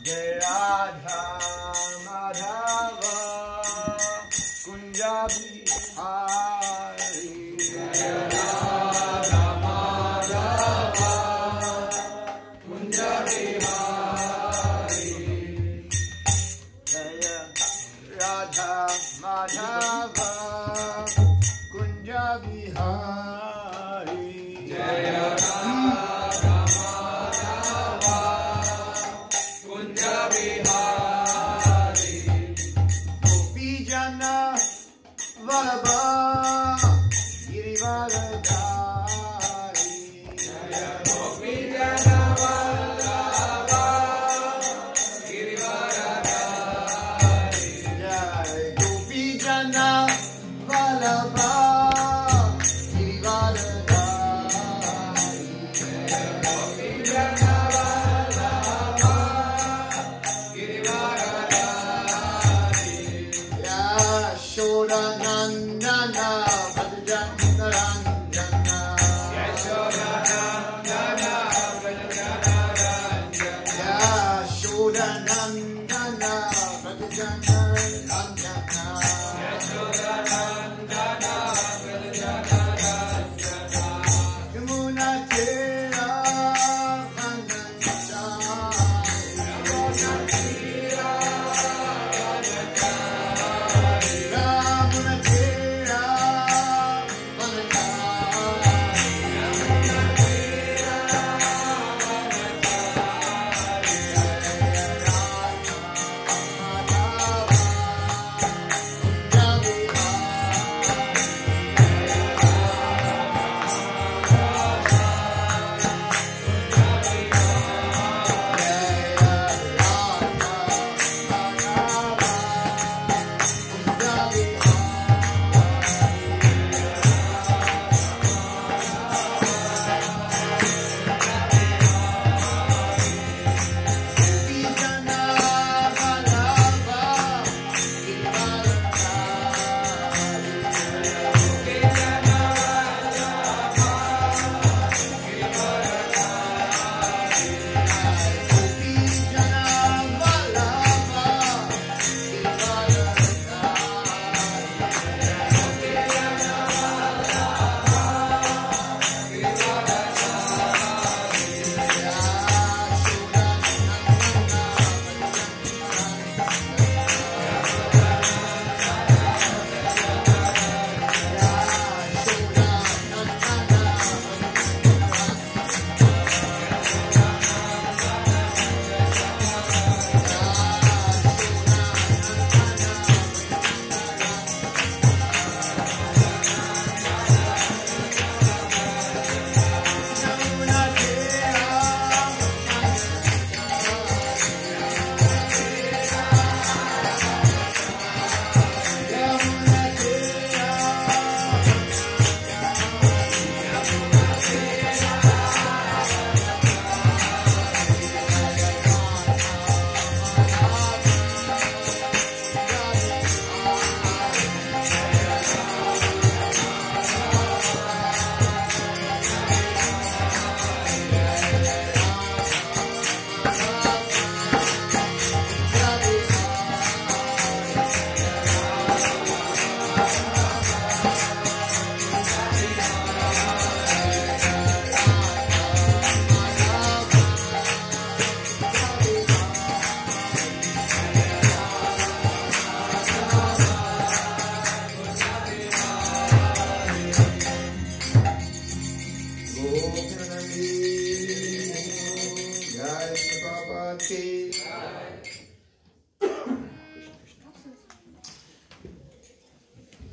Jai Radha Madhava Kunja Bihari. Jai Radha Madhava Kunja Bihari. Jai Radha Madhava Kunja Bihari. Jai Radha Vallabha Girivaradhari. Jaya Gopi Jana Vallabha Girivaradhari. Jaya Gopi Jana Vallabha Girivaradhari. Jaya Gopi Jana Vallabha Girivaradhari. Yashoda Nandana Bhajanana Ranjana. Yashoda Nandana Bhajanana Ranjana. Yashoda Nandana Bhajanana Ranjana. Yashoda Nandana Bhajanana Ranjana. Yamuna Tera Vanancha. Yamuna Tera Vanancha.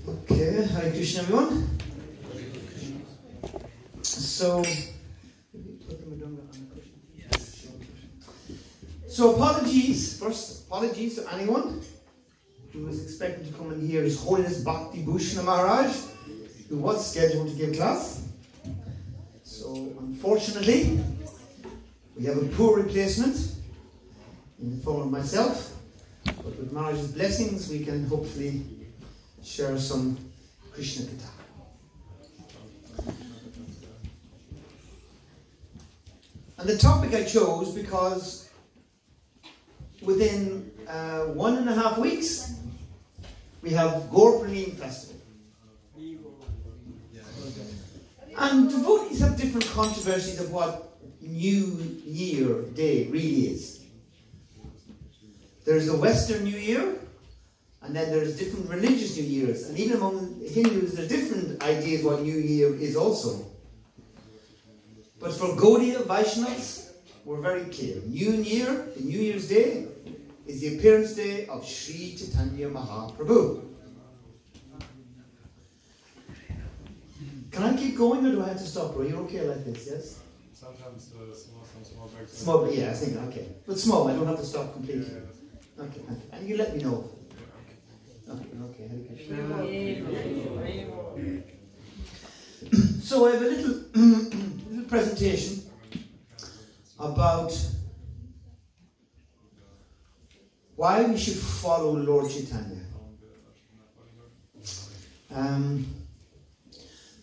Okay, Hare Krishna everyone. So apologies to anyone who was expected to come and hear His Holiness Bhakti Bhushan Maharaj, who was scheduled to give class. So unfortunately, we have a poor replacement in the form of myself, but with Maharaj's blessings we can hopefully share some Krishna Katha. And the topic I chose because within 1.5 weeks, we have Gauradesh Festival. And devotees have different controversies of what New Year Day really is. There's the Western New Year, and then there's different religious New Years. And even among Hindus, there's different ideas what New Year is also. But for Gaudiya Vaishnavas, we're very clear. New Year, the New Year's Day, is the appearance day of Sri Chaitanya Mahaprabhu. Can I keep going, or do I have to stop? Are you okay like this, yes? Sometimes small breaks. Small, yeah, I think, okay. But small, I don't have to stop completely. Okay, and you let me know. Okay, Hare Krishna. So I have a little presentation about why we should follow Lord Chaitanya.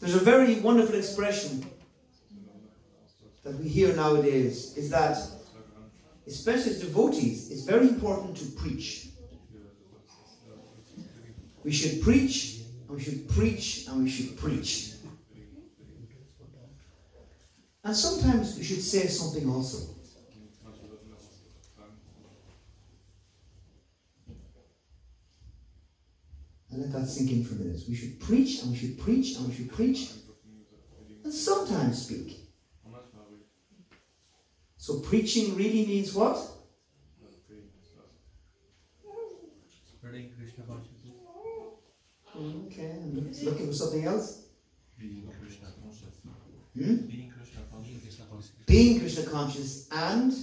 There's a very wonderful expression that we hear nowadays, is that, especially as devotees, it's very important to preach. We should preach, and we should preach, and we should preach. And sometimes we should say something also. And let that sink in for a minute. We should preach, and we should preach, and we should preach, and sometimes speak. So preaching really means what? Spreading Krishna consciousness. Okay, I'm looking for something else. Being Krishna conscious. Being Krishna conscious. Being Krishna conscious and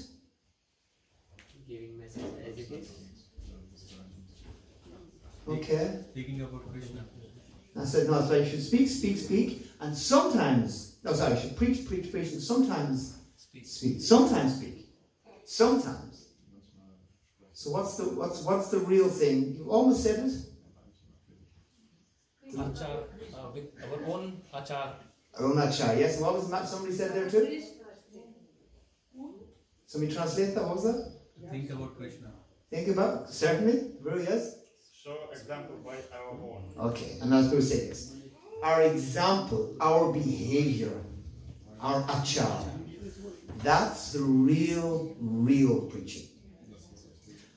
giving message as it is. okay. Speaking about Krishna. I said no, so I should speak, and sometimes I should preach, and sometimes speak. Sometimes speak. Sometimes. So what's the real thing? You almost said it. Achar, with our own achar. Our own achar, yes. What was that somebody said there too? Somebody translate that, what was that? Think about Krishna. Think about, certainly, really, yes. Show example by our own. Okay, and I was going to say this. Our example, our behavior, our achar, that's the real preaching.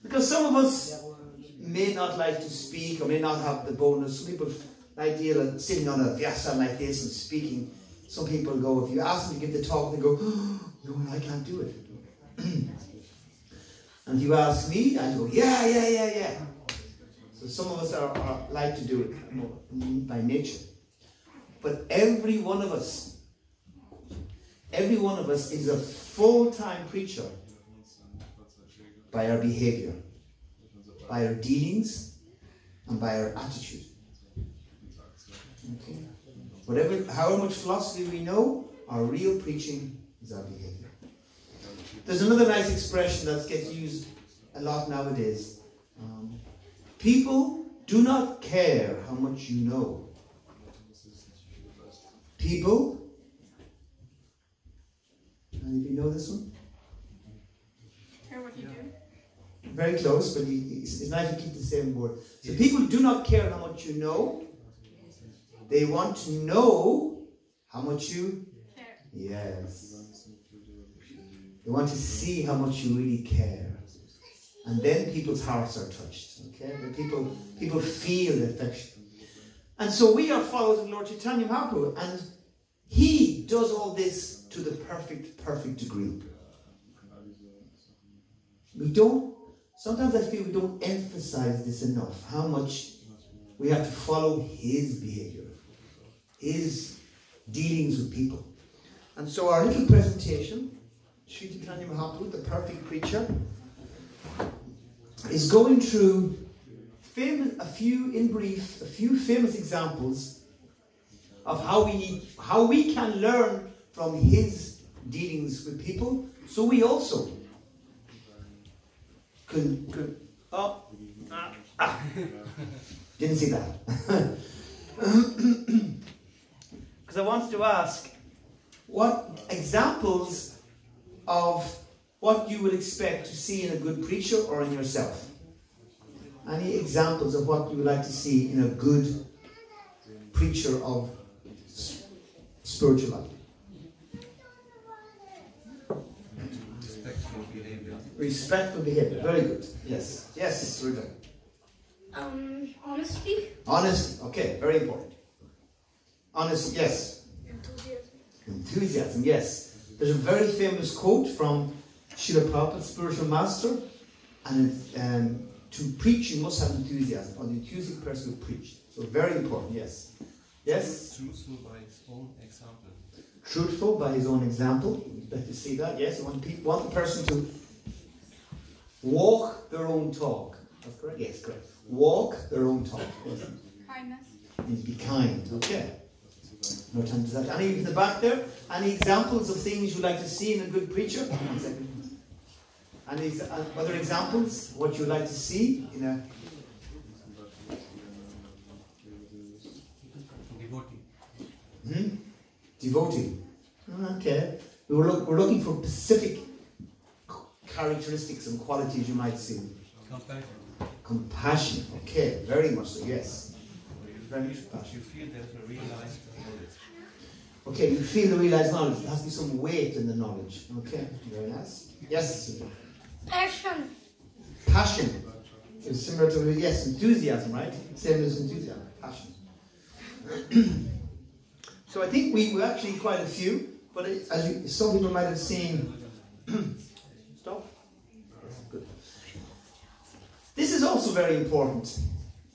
Because some of us may not like to speak or may not have the bonus. Some people, the idea of sitting on a vyasa like this and speaking, some people go, if you ask them to give the talk, they go, oh, no, I can't do it. And if you ask me, I go, yeah. So some of us are like to do it by nature. But every one of us is a full-time preacher by our behavior, by our dealings, and by our attitude. Okay? However much philosophy we know, our real preaching is our behavior. There's another nice expression that gets used a lot nowadays. People do not care how much you know. People, any of you know this one? Care what you do? Very close, but it's nice to keep the same word. So people do not care how much you know. They want to know how much you Care. Yes. They want to see how much you really care. And then people's hearts are touched. Okay? When people feel the affection. And so we are followers of Lord Chaitanya Mahaprabhu, and he does all this to the perfect degree. Sometimes I feel we don't emphasize this enough, how much we have to follow his behavior, his dealings with people. And so our little presentation, Sri Chaitanya Mahaprabhu, the perfect preacher, is going through a few famous examples of how we can learn from his dealings with people, so we also could didn't see that. Because I wanted to ask, what examples of what you would expect to see in a good preacher or in yourself. Any examples of what you would like to see in a good preacher of spiritual life? Respectful behavior. Respectful behavior. Very good. Yes. Yes, Rita. Honesty. Honesty. Okay, very important. Honesty, yes. Enthusiasm. Enthusiasm, yes. There's a very famous quote from Srila Prabhupada, spiritual master, and to preach you must have enthusiasm, or the enthusiastic person will preach. So very important, yes. Yes? Truthful by his own example. Truthful by his own example. You expect to see that, yes. You want the person to walk their own talk. That's correct? Yes, correct. Walk their own talk. Kindness. Need to be kind, okay. No time to that. Any in the back there? Any examples of things you'd like to see in a good preacher? 1 second. Any other examples of what you'd like to see in a Devotee. devotee? Okay. We're looking for specific characteristics and qualities you might see. Compassion. Compassion. Okay, very much so. Yes. Very much compassion. You feel there's a realized knowledge. Okay, you feel the realized knowledge. There has to be some weight in the knowledge. Okay, very nice. Yes. Passion. Passion is similar to, yes, enthusiasm, right? Same as enthusiasm, passion. So I think we actually quite a few, but some people might have seen. Stop. Good. This is also very important.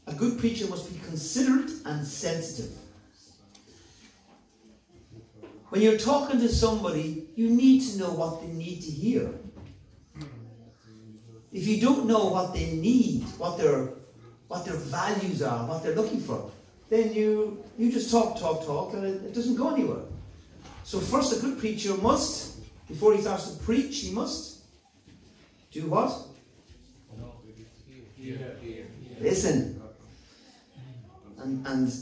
A good preacher must be considerate and sensitive. When you're talking to somebody, you need to know what they need to hear. If you don't know what they need, what their values are, what they're looking for, then you just talk, and it doesn't go anywhere. So first, a good preacher must, before he starts to preach, he must do what? Listen. And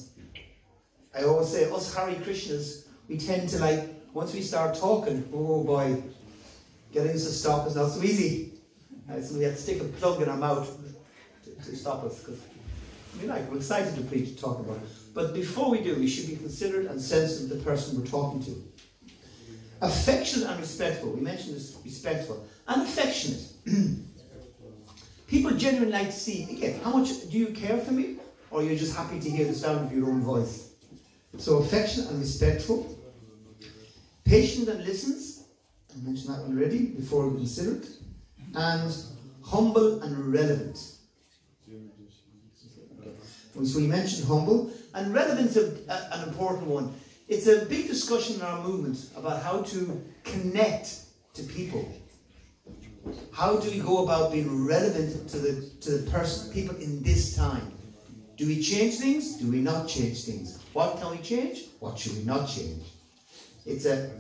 I always say, us Hare Krishnas, we tend to once we start talking, oh boy, getting us to stop is not so easy. So we have to stick a plug in our mouth to stop us, because we're excited to preach and talk about it. But before we do, we should be considerate and sensitive to the person we're talking to. Affectionate and respectful. We mentioned this, respectful. And affectionate. People genuinely like to see, again, how much do you care for me? Or you're just happy to hear the sound of your own voice? So affectionate and respectful. Patient and listens. I mentioned that already, before we consider it. And humble and relevant. So we mentioned humble. And relevance is an important one. It's a big discussion in our movement about how to connect to people. How do we go about being relevant to the people in this time? Do we change things? Do we not change things? What can we change? What should we not change? It's a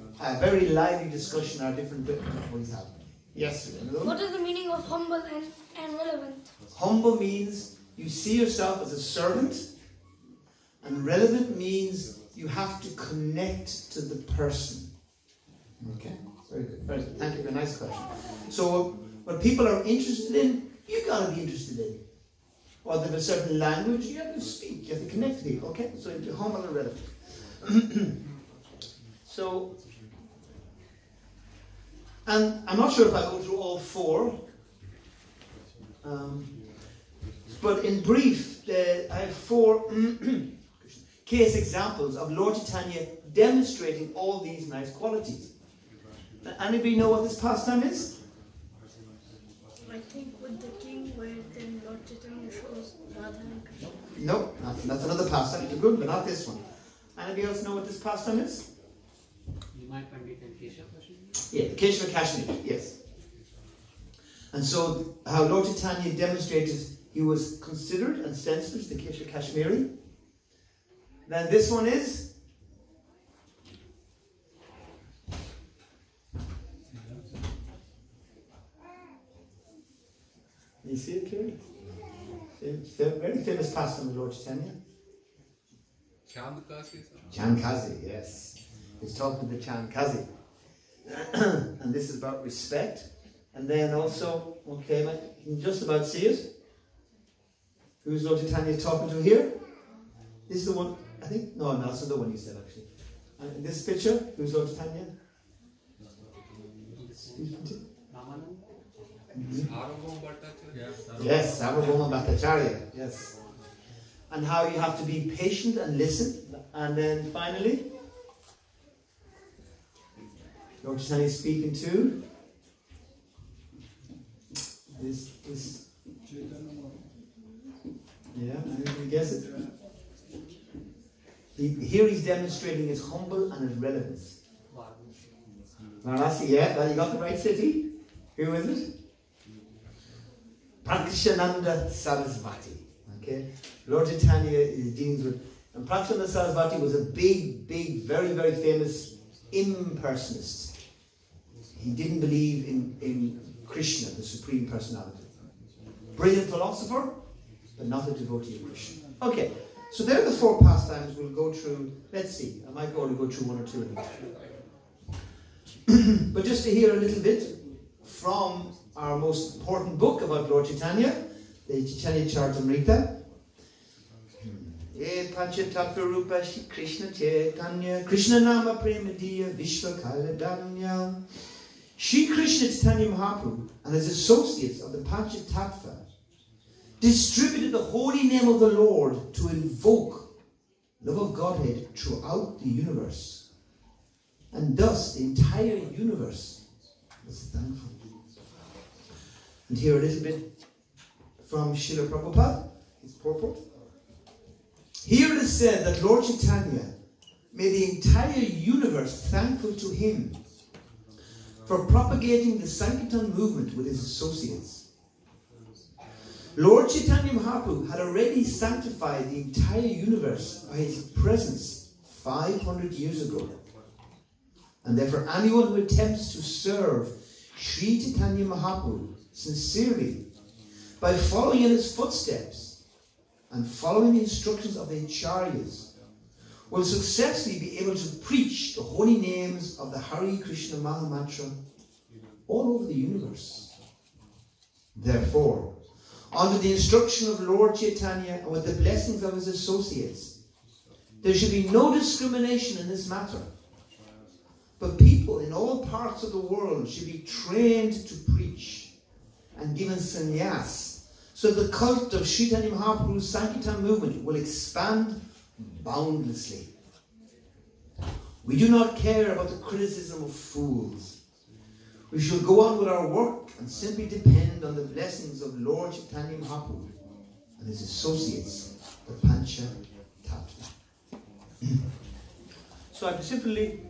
very lively discussion our different boys have. Yes? What is the meaning of humble and relevant? Humble means you see yourself as a servant, and relevant means you have to connect to the person. Okay? Very good. Very good. Thank you for a nice question. So, what people are interested in, you got to be interested in. Or they have a certain language, you have to speak, you have to connect to people. Okay? So, you're humble and relevant. So, and I'm not sure if I go through all four, but in brief, I have 4 case examples of Lord Chaitanya demonstrating all these nice qualities. Anybody know what this pastime is? I think with the king, where then Lord Chaitanya shows Radha and Krishna. No, that's another pastime. It's good, but not this one. Anybody else know what this pastime is? Yeah, the Keshava Kashmir, yes. And so, how Lord Chaitanya demonstrated he was considerate and sensitive to the Keshava Kashmiri. Then this one is? You see it clearly? It's a very famous pastime of Lord Chaitanya. Chandkazi, yes. He's talking to the Chandkazi. And this is about respect. And then also, okay, you can just about see it. Who's Lord Chaitanya talking to here? This is the one, I think, no, that's not the one you said actually. And in this picture, who's Lord Chaitanya? Yes, Sarvabhauma Bhattacharya, yes. And how you have to be patient and listen. And then finally, Lord Chaitanya is speaking to this. Yeah, anybody guess it? Here he's demonstrating his humble and his relevance. Varanasi, yeah, well, you got the right city. Who is it? Prakshananda Sarasvati. Okay, Lord Chaitanya is dealing with, and Prakshananda Sarasvati was a big, very, very famous impersonalist. He didn't believe in Krishna, the Supreme Personality. Brilliant philosopher, but not a devotee of Krishna. Okay, so there are the 4 pastimes we'll go through. Let's see, I might only go through 1 or 2 of them. But just to hear a little bit from our most important book about Lord Chaitanya, the Chaitanya Charitamrita. E Panchatattva Rupa Shri Krishna Chaitanya Krishna Nama Premadiya Vishwa Kaladanya. Shri Krishna Chaitanya Mahaprabhu and his associates of the Panchatattva distributed the holy name of the Lord to invoke love of Godhead throughout the universe. And thus the entire universe was thankful. And here a little bit from Srila Prabhupada, his purport. Here it is said that Lord Chaitanya made the entire universe thankful to him for propagating the Sankirtan movement with his associates. Lord Chaitanya Mahaprabhu had already sanctified the entire universe by his presence 500 years ago. And therefore anyone who attempts to serve Sri Chaitanya Mahaprabhu sincerely by following in his footsteps and following the instructions of the Acharyas will successfully be able to preach the holy names of the Hare Krishna Mahamantra all over the universe. Therefore, under the instruction of Lord Chaitanya and with the blessings of his associates, there should be no discrimination in this matter. But people in all parts of the world should be trained to preach and given sannyas, so the cult of Sri Chaitanya Mahaprabhu's Sankirtan movement will expand boundlessly. We do not care about the criticism of fools. We shall go on with our work and simply depend on the blessings of Lord Chaitanya Mahaprabhu and his associates, the Pancha Tattva. So I'm simply,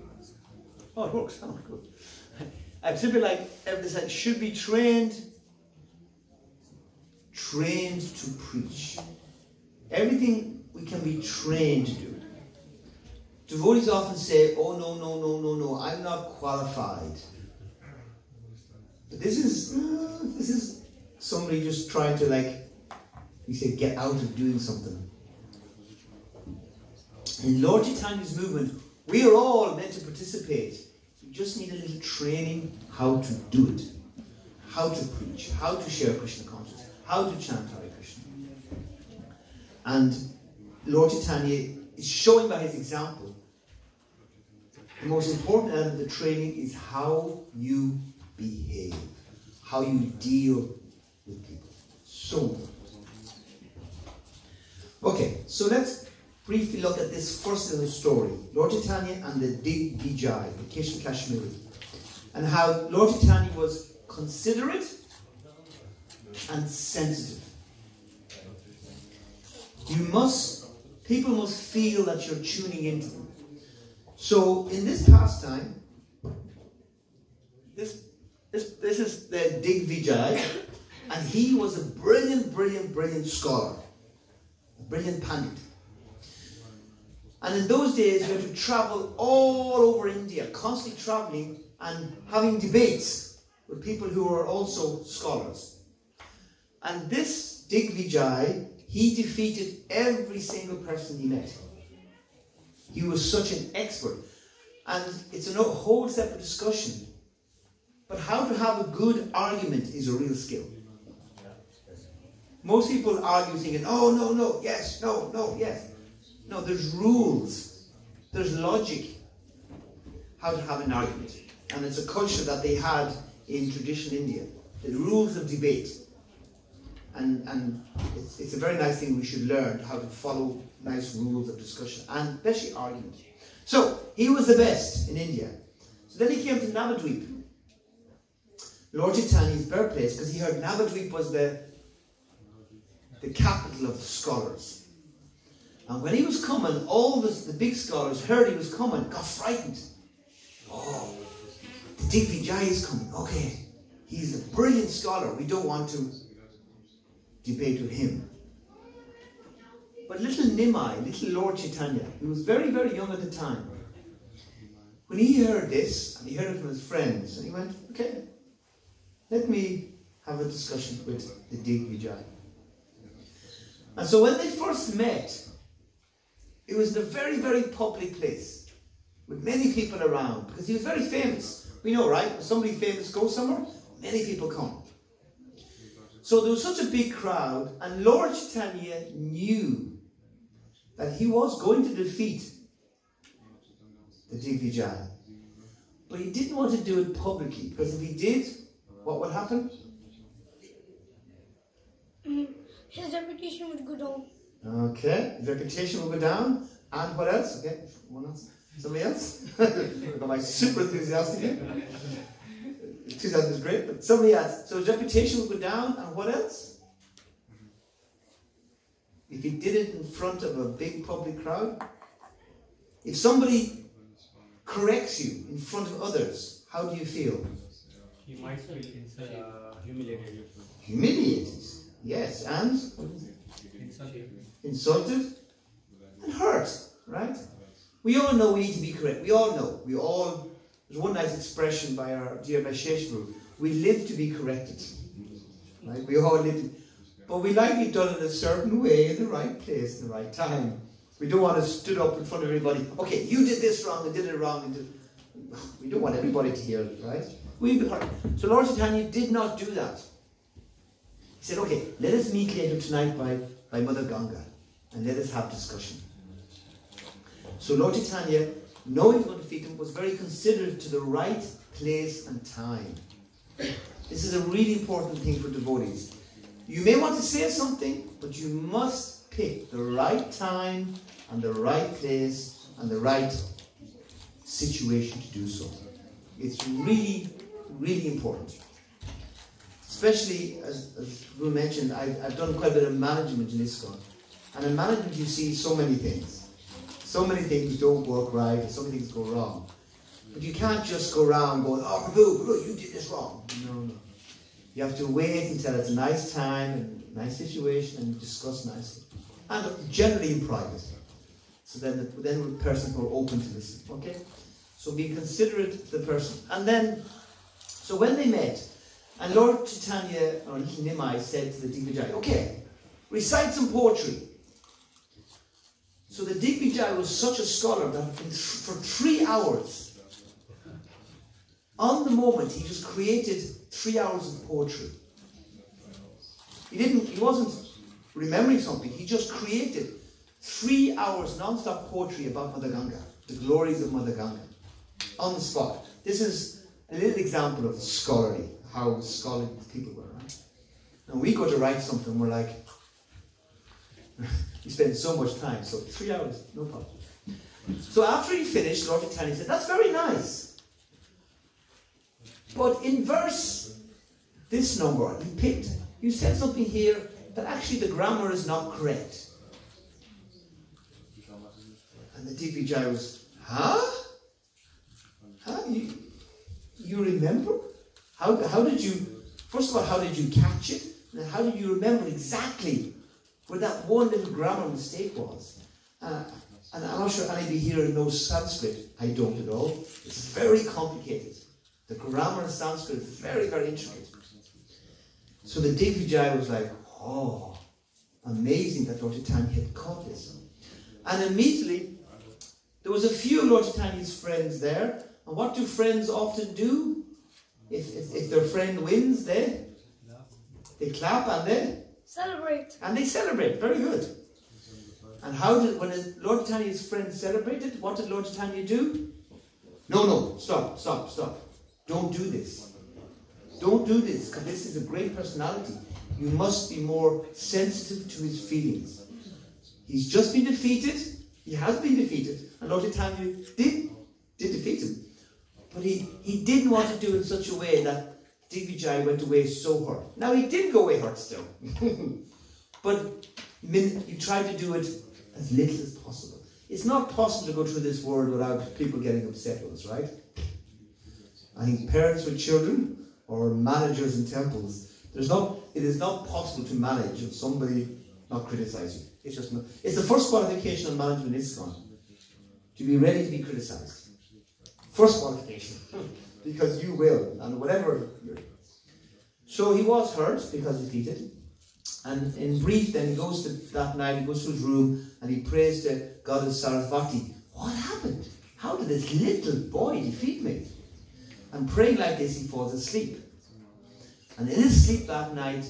oh, it works, oh, good. I'm simply like, everything should be trained to preach. Everything we can be trained to do. Devotees often say, oh no, I'm not qualified. But this is somebody just trying to, like, you say, get out of doing something. In Lord Chaitanya's movement, we are all meant to participate. We just need a little training how to do it. How to preach, how to share Krishna consciousness, how to chant Hare Krishna. And Lord Chaitanya is showing by his example, the most important element of the training is how you behave, how you deal with people. So important. Okay, so let's briefly look at this first little story, Lord Chaitanya and the Digvijay, the Kishan Kashmiri, and how Lord Chaitanya was considerate and sensitive. People must feel that you're tuning into them. So in this pastime, this is the Digvijay, and he was a brilliant scholar, a brilliant pandit. And in those days, you had to travel all over India, constantly traveling and having debates with people who were also scholars. And this Digvijay, he defeated every single person he met. He was such an expert. And it's a whole separate discussion But how to have a good argument is a real skill. Most people argue thinking, oh, no, no, yes, no, no, yes. No, there's rules. There's logic how to have an argument. And it's a culture that they had in traditional India. The rules of debate. And it's a very nice thing we should learn, how to follow nice rules of discussion, and especially argument. So, he was the best in India. So then he came to Navadvip, Lord Chaitanya's birthplace, because he heard Navadvip was the capital of the scholars. And when he was coming, all the big scholars heard he was coming, got frightened. Oh, the Digvijay is coming. Okay, he's a brilliant scholar. We don't want to debate with him. But little Nimai, little Lord Chaitanya, he was very, very young at the time. When he heard this, and he heard it from his friends, and he went, okay, let me have a discussion with the Digvijay. And so when they first met, it was in a very, very public place, with many people around, because he was very famous. We know, right? When somebody famous goes somewhere, many people come. So there was such a big crowd, and Lord Chaitanya knew that he was going to defeat the Digvijay. But he didn't want to do it publicly, because if he did, what would happen? His reputation would go down. Okay, his reputation will go down. And what else? Okay, one else? Somebody else? I've got my super enthusiastic here. Enthusiasm is great, but somebody else. So his reputation will go down, and what else? If he did it in front of a big public crowd, if somebody corrects you in front of others, how do you feel? You might feel humiliated. Humiliated, yes, and insulted and hurt, right? We all know we need to be correct. We all know. There's one nice expression by our dear Vaisheshvaru. We live to be corrected. Right? We all live to, but we like it done in a certain way, in the right place, in the right time. We don't want to stood up in front of everybody. Okay, you did this wrong and did it wrong. We don't want everybody to hear it, right? We'd be hurt. So Lord Chaitanya did not do that. He said, okay, let us meet later tonight by Mother Ganga, and let us have discussion. So Lord Chaitanya, knowing he was going to defeat him, was very considerate to the right place and time. This is a really important thing for devotees. You may want to say something, but you must pick the right time and the right place and the right situation to do so. It's really, really important. Especially, as we mentioned, I've done quite a bit of management in ISKCON. And in management you see so many things. So many things don't work right, and so many things go wrong. But you can't just go around going, oh, Prabhu, you did this wrong. No. You have to wait until it's a nice time, and a nice situation, and discuss nicely. And generally in private. So then the person will open to listen. Okay? So be considerate to the person. And then, so when they met, and Lord Chaitanya, or little Nimai, said to the Digvijay, okay, recite some poetry. So the Digvijay was such a scholar that for 3 hours, on the moment, he just created 3 hours of poetry. He wasn't remembering something, he just created 3 hours non-stop poetry about Mother Ganga, the glories of Mother Ganga, on the spot. This is a little example of scholarly, how scholarly people were, right? And we go to write something, we're like, we spend so much time, so 3 hours, no problem. So after he finished, Lord Chaitanya said, that's very nice. But in verse, this number, you said something here that actually the grammar is not correct. And the Digvijay was, huh? You remember? How did you, first of all, how did you catch it? And how did you remember exactly where that one little grammar mistake was? And I'm not sure anybody here knows Sanskrit. I don't at all. It's very complicated. The grammar in Sanskrit is very, very intricate. So the Digvijay was like, oh, amazing that Lord Chaitanya had caught this. And immediately, there was a few of Lord Chaitanya's friends there. And what do friends often do? if their friend wins, they clap and they celebrate. Very good. And when Lord Titania's friend celebrated, what did Lord Titania do? No, stop. Don't do this. Don't do this, because this is a great personality. You must be more sensitive to his feelings. He's just been defeated. He has been defeated. And Lord Titania did defeat him. But he didn't want to do it in such a way that Digvijay went away so hurt. Now, he did go away hurt still. But you try to do it as little as possible. It's not possible to go through this world without people getting upset with us, right? I think parents with children or managers in temples, it is not possible to manage if somebody not criticize you. It's just not. It's the first qualification of management in ISKCON, to be ready to be criticized. First qualification, because you will, and whatever you're. So he was hurt because defeated. And in brief, then he goes to that night, he goes to his room and he prays to Goddess Sarasvati. What happened? How did this little boy defeat me? And praying like this, he falls asleep. And in his sleep that night,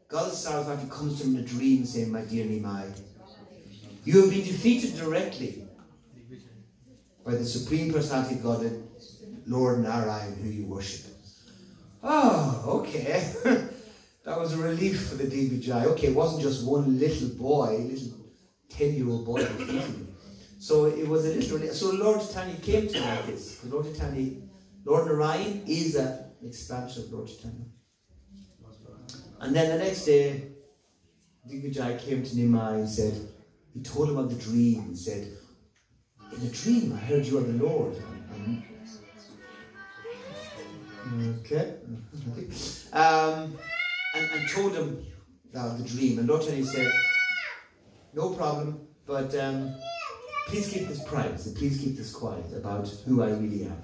Goddess Sarasvati comes to him in a dream saying, my dear Nimai, you have been defeated directly by the Supreme Personality of God, Lord Narayan, who you worship. Oh, okay. That was a relief for the Digvijay. Okay, it wasn't just one little boy, little 10-year-old boy defeating him. So it was a little relief. So Lord Chaitanya came to like this. Lord Narayan is an expansion of Lord Chaitanya. And then the next day, Digvijay came to Nimai and said, he told him of the dream and said, in a dream I heard you are the Lord. Okay. And told him the dream. And Lord Chaitanya said, no problem, but please keep this private. So please keep this quiet about who I really am.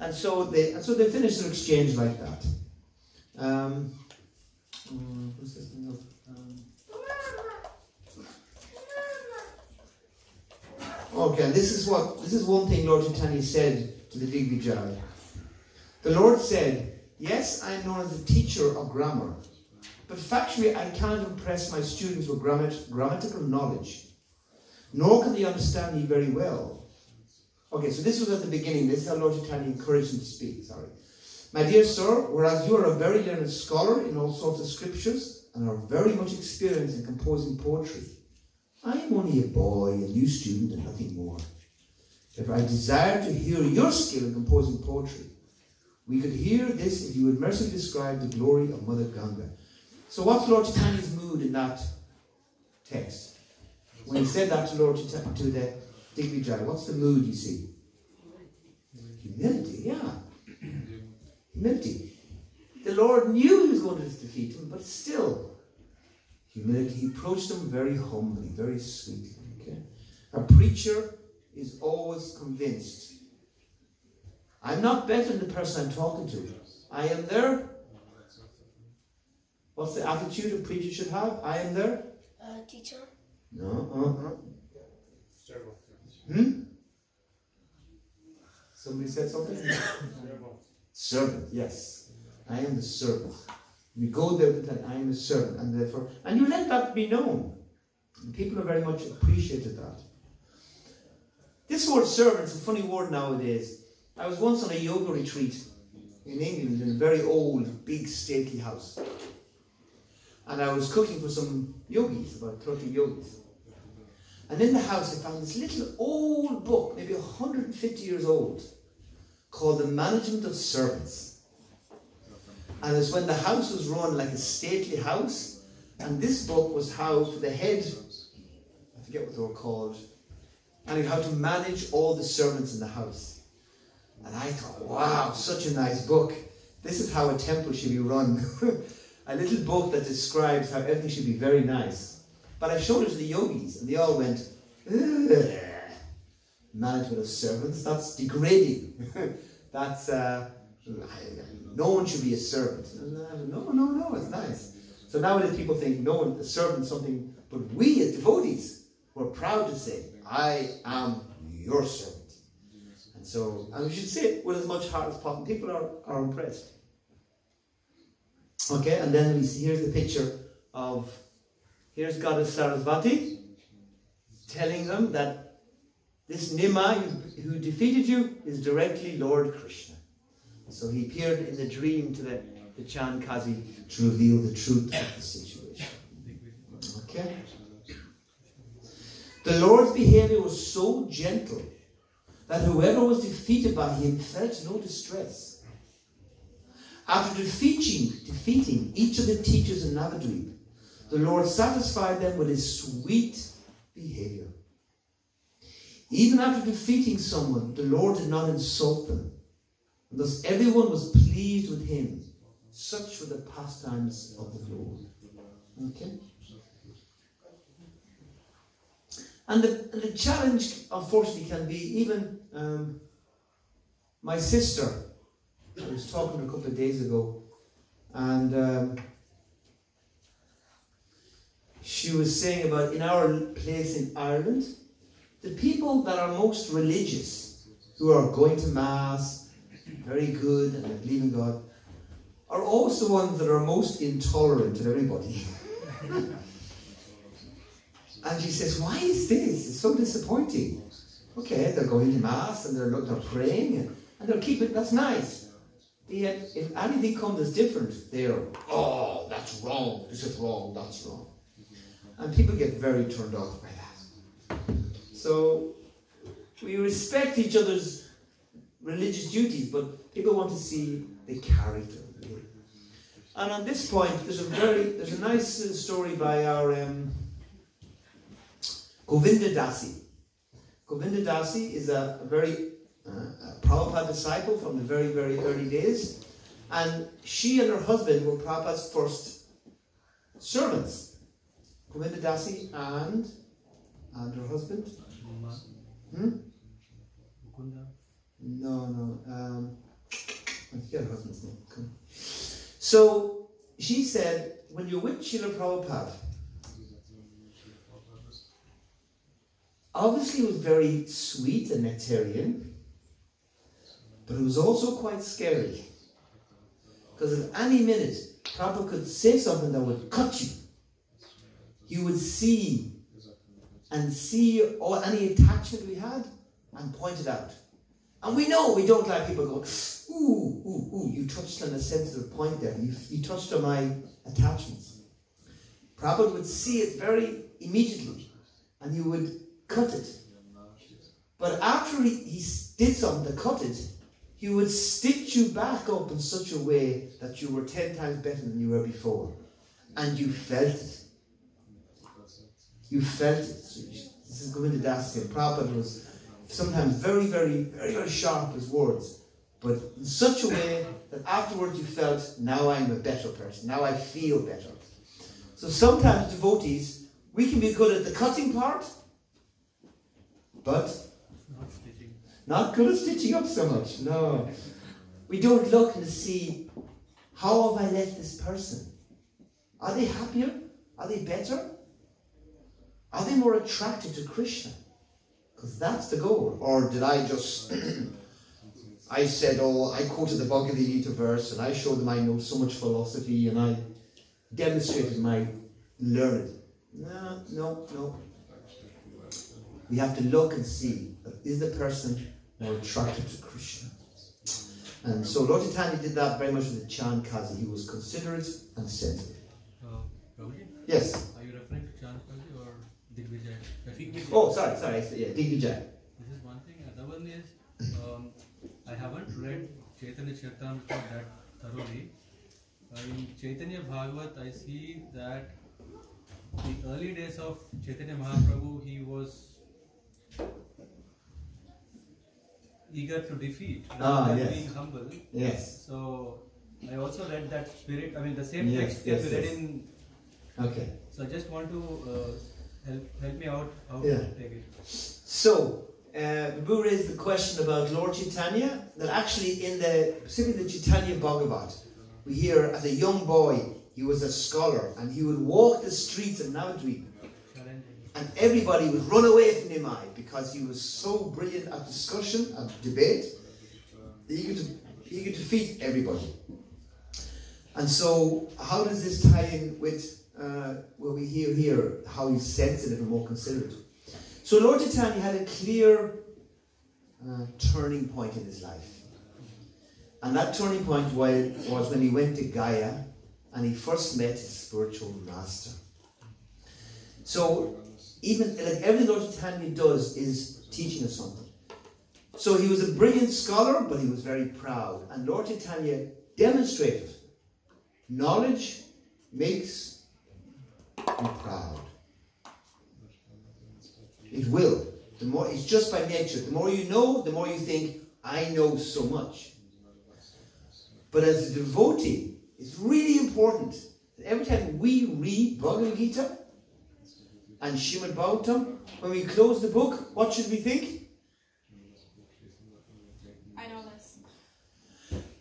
And so they finished their exchange like that. Okay, and this is one thing Lord Chaitanya said to the Digvijay. The Lord said, yes, I am known as a teacher of grammar, but factually I cannot impress my students with grammatical knowledge, nor can they understand me very well. Okay, so this was at the beginning. This is how Lord Chaitanya encouraged him to speak. Sorry. My dear sir, whereas you are a very learned scholar in all sorts of scriptures and are very much experienced in composing poetry, I am only a boy, a new student, and nothing more. If I desire to hear your skill in composing poetry, we could hear this if you would mercifully describe the glory of Mother Ganga. So what's Lord Chaitanya's mood in that text? When he said that to the Digvijay, what's the mood you see? Humility, yeah. Humility. The Lord knew he was going to defeat him, but still, humility. He approached him very humbly, very sweetly. Okay? A preacher is always convinced, I'm not better than the person I'm talking to. I am there. What's the attitude a preacher should have? I am there. Teacher. No. Somebody said something? Servant, yes. I am the servant. We go there with that, I am a servant, and therefore, and you let that be known. And people have very much appreciated that. This word servant is a funny word nowadays. I was once on a yoga retreat in England in a very old, big, stately house. And I was cooking for some yogis, about 30 yogis. And in the house I found this little old book, maybe 150 years old, called The Management of Servants. And it's when the house was run like a stately house, and this book was how, for the head, I forget what they were called, and how to manage all the servants in the house. And I thought, wow, such a nice book. This is how a temple should be run. A little book that describes how everything should be very nice. But I showed it to the yogis, and they all went, ugh. Management of servants, that's degrading. That's, no one should be a servant. No, it's nice. So nowadays people think, no one, a servant is something, but we as devotees, we're proud to say, I am your servant. And And we should say it with as much heart as possible. People are impressed. Okay, and then here's the picture of, here's Goddess Sarasvati telling them that this Nima who defeated you is directly Lord Krishna. So he appeared in the dream to the Chandkazi to reveal the truth of the situation. Okay? The Lord's behavior was so gentle that whoever was defeated by him felt no distress. After defeating each of the teachers in Navadvip, the Lord satisfied them with his sweet behavior. Even after defeating someone, the Lord did not insult them. And thus everyone was pleased with him. Such were the pastimes of the Lord. Okay? And the challenge, unfortunately, can be even my sister. I was talking to her a couple of days ago, and she was saying about in our place in Ireland, the people that are most religious, who are going to Mass, very good, and they believe in God, are also the ones that are most intolerant of everybody. And she says, why is this? It's so disappointing. Okay, they're going to Mass and they're praying and they'll keep it, that's nice. Yet, if anything comes as different, they're, oh, that's wrong, this is wrong, that's wrong. And people get very turned off by that. So, we respect each other's religious duties, but people want to see the character. And on this point, there's a nice story by our Govinda Dasi. Govinda Dasi is a very Prabhupada disciple from the very, very early days. And she and her husband were Prabhupada's first servants. Govinda Dasi and her husband. No. I forget her husband's name. So she said, when you're with Srila Prabhupada, obviously it was very sweet and nectarian, but it was also quite scary. Because at any minute, Prabhupada could say something that would cut you. You would see any attachment we had and point it out. And we know we don't like people go, ooh, you touched on a sensitive point there. You touched on my attachments. Prabhupada would see it very immediately and he would cut it. But after he did something to cut it, he would stitch you back up in such a way that you were 10 times better than you were before. And you felt it. You felt it. So this is Govinda Das saying Prabhupada was sometimes very, very, very, very sharp with words, but in such a way that afterwards you felt, now I'm a better person, now I feel better. So sometimes devotees, we can be good at the cutting part, but not good at stitching up so much. No. We don't look and see, how have I left this person? Are they happier? Are they better? Are they more attracted to Krishna? Because that's the goal. Or did I just, I quoted the Bhagavad Gita verse and I showed them I know so much philosophy and I demonstrated my learning. No. We have to look and see, is the person more attracted to Krishna? And so Lord Chaitanya did that very much with the Chandkazi. He was considerate and sensitive. Prabhuji? Yes. Are you referring to Chandkazi or Digvijay? Oh, sorry. Yeah, Digvijay. This is one thing. Another one is, I haven't read Chaitanya Charitamrita that thoroughly. In Chaitanya Bhagavat, I see that the early days of Chaitanya Mahaprabhu, he was eager to defeat rather than being humble. Yes. So I also read that spirit. I mean, the same text can be read in. Okay. So I just want to help me out how to take it. So Babu raised the question about Lord Chaitanya. That actually, specifically the Chaitanya Bhagavat, we hear as a young boy he was a scholar and he would walk the streets of Navadvip And everybody would run away from Nimai because he was so brilliant at discussion, at debate. He could defeat everybody. And so, how does this tie in with what we hear here, how he's sensitive and more considerate? So Lord Chaitanya had a clear turning point in his life. And that turning point was when he went to Gaya and he first met his spiritual master. So, even like everything Lord Chaitanya does is teaching us something. So he was a brilliant scholar, but he was very proud. And Lord Chaitanya demonstrated knowledge makes you proud. It will. The more, it's just by nature. The more you know, the more you think, I know so much. But as a devotee, it's really important that every time we read Bhagavad Gita and Srimad Bhagavatam, when we close the book, what should we think? I know this.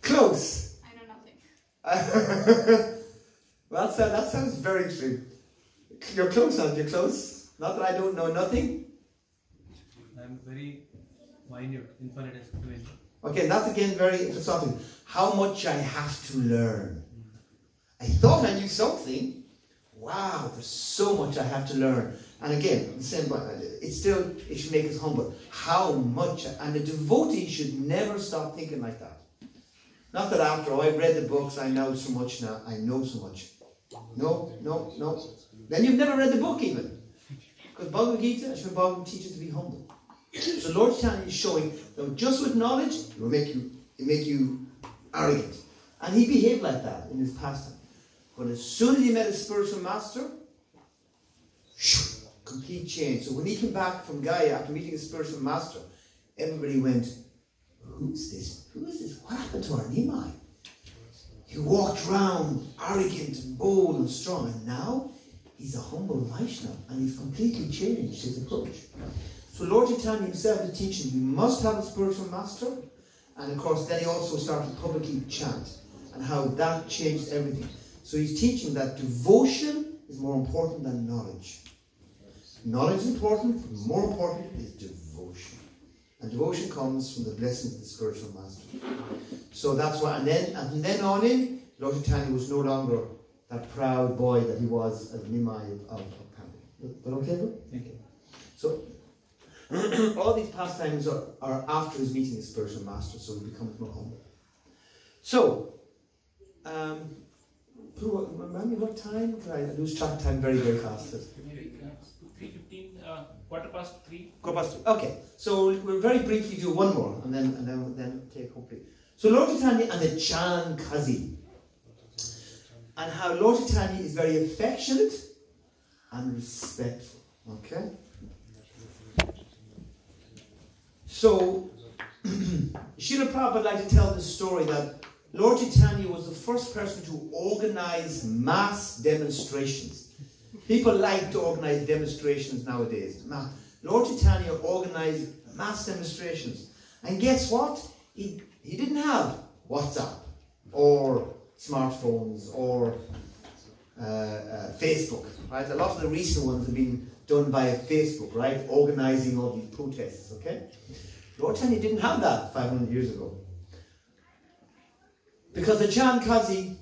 Close. I know nothing. Well, that sounds very true. You're close, aren't you? Close. Not that I don't know nothing. I'm very minute, infinite experience. Okay, that's again very philosophical. How much I have to learn. I thought I knew something. Wow, there's so much I have to learn. And again, the same, it should make us humble. How much, and a devotee should never stop thinking like that. Not that after, I've read the books, I know so much now, I know so much. No. Then you've never read the book even. Because Bhagavad Gita, Srimad Bhagavatam teaches to be humble. So Lord Chaitanya is showing that just with knowledge, it will make you arrogant. And he behaved like that in his pastime. But as soon as he met his spiritual master, complete change. So when he came back from Gaya after meeting his spiritual master, everybody went, who's this? Who is this? What happened to our Nimai? He walked around arrogant and bold and strong, and now he's a humble Vaishnava, and he's completely changed his approach. So Lord Chaitanya himself is teaching you must have a spiritual master, and of course then he also started publicly chant, and how that changed everything. So he's teaching that devotion is more important than knowledge. Knowledge is important, but more important is devotion. And devotion comes from the blessings of the spiritual master. So that's why, and then on in, Lord Chaitanya was no longer that proud boy that he was as Nimai of Pandi. Is that okay, bro? Thank you. So, all these pastimes are after his meeting his spiritual master, so he becomes more humble. So, remind me what time? I lose track of time very, very fast. 3:15, quarter past 3. Quarter past 3. Okay, so we'll very briefly do one more, and then take hopefully. So Lord Chaitanya and the Chan Kazi, and how Lord Chaitanya is very affectionate and respectful. Okay. So, Srila Prabhupada would like to tell this story that Lord Chaitanya was the first person to organize mass demonstrations. People like to organize demonstrations nowadays. Lord Chaitanya organized mass demonstrations. And guess what? He didn't have WhatsApp or smartphones or Facebook. Right? A lot of the recent ones have been done via Facebook, right? Organizing all these protests, okay? Lord Chaitanya didn't have that 500 years ago. Because the Chan Kazi,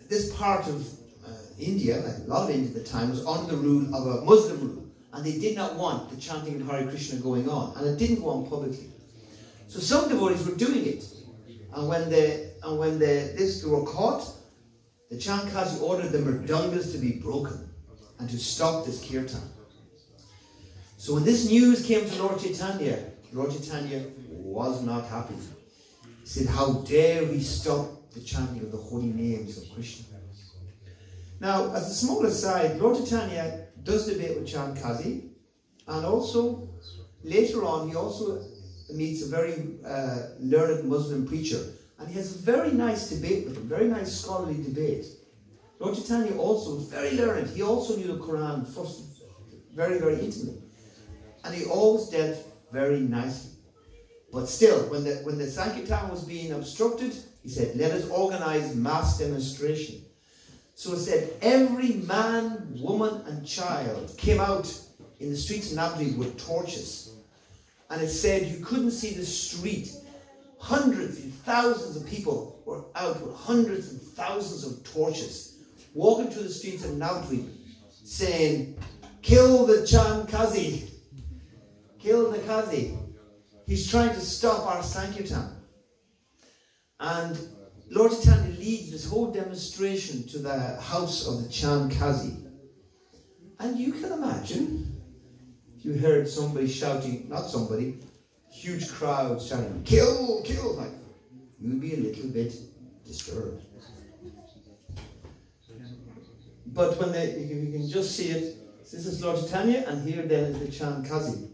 this part of India, like a lot of India at the time, was under the rule of a Muslim rule. And they did not want the chanting of Hare Krishna going on. And it didn't go on publicly. So some devotees were doing it. And when they were caught, the Chan Kazi ordered the mridangas to be broken and to stop this kirtan. So when this news came to Lord Chaitanya was not happy. He said, how dare we stop the chanting of the holy names of Krishna. Now, as a small aside, Lord Chaitanya does debate with Chan Kazi, and also, later on, he also meets a very learned Muslim preacher, and he has a very nice debate with him, very nice scholarly debate. Lord Chaitanya also was very learned. He also knew the Quran first, very, very intimately. And he always dealt very nicely. But still, when the Sankirtan was being obstructed, he said, let us organize mass demonstration. So it said every man, woman and child came out in the streets of Navadvip with torches. And it said you couldn't see the street. Hundreds and thousands of people were out with hundreds and thousands of torches, walking through the streets of Navadvip, saying, kill the Chan Kazi. Kill the Kazi. He's trying to stop our Sankirtan. And Lord Chaitanya leads this whole demonstration to the house of the Chan Kazi. And you can imagine, if you heard somebody shouting, not somebody, huge crowds shouting, kill, kill, like, you'd be a little bit disturbed. But when you can just see it, this is Lord Chaitanya, and here then is the Chan Kazi.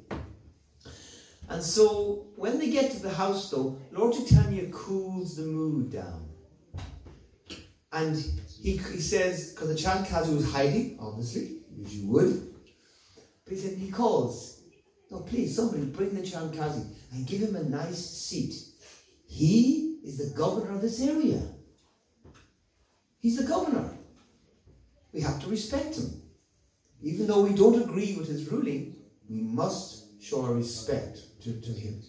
And so, when they get to the house though, Lord Chaitanya cools the mood down. And he says, because the Chan Kazi was hiding, obviously, as you would, but he said, he calls, no, please, somebody bring the Chan Kazi and give him a nice seat. He is the governor of this area. He's the governor. We have to respect him. Even though we don't agree with his ruling, we must show our respect to him.